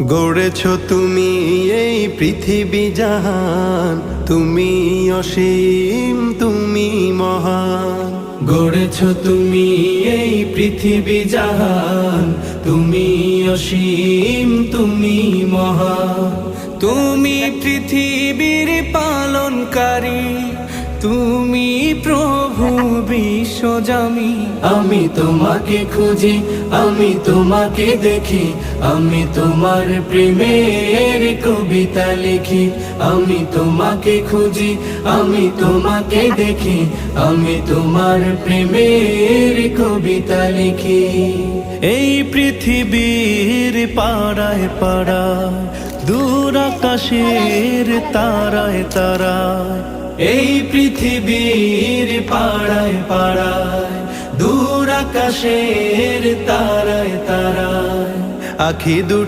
গড়েছ তুমি এই পৃথিবী জাহান, তুমি অসীম তুমি মহান। গড়েছ তুমি এই পৃথিবী জাহান, তুমি অসীম তুমি মহান। তুমি পৃথিবীর পালনকারী, তুমি প্রভু বিশ্বজামি। আমি তোমাকে খুঁজি, আমি তোমাকে দেখি, আমি তোমার প্রেমের কবিতা লিখি। আমি তোমাকে খুঁজি, আমি তোমাকে দেখি, আমি তোমার প্রেমের কবিতা লিখি। এই পৃথিবীর পাড়ায় পাড়ায়, দূর আকাশের তারায় তারায়। এই পৃথিবীর পাড়ায় পাড়ায়, দূর আকাশের তারায় তারায়। আখি দুটি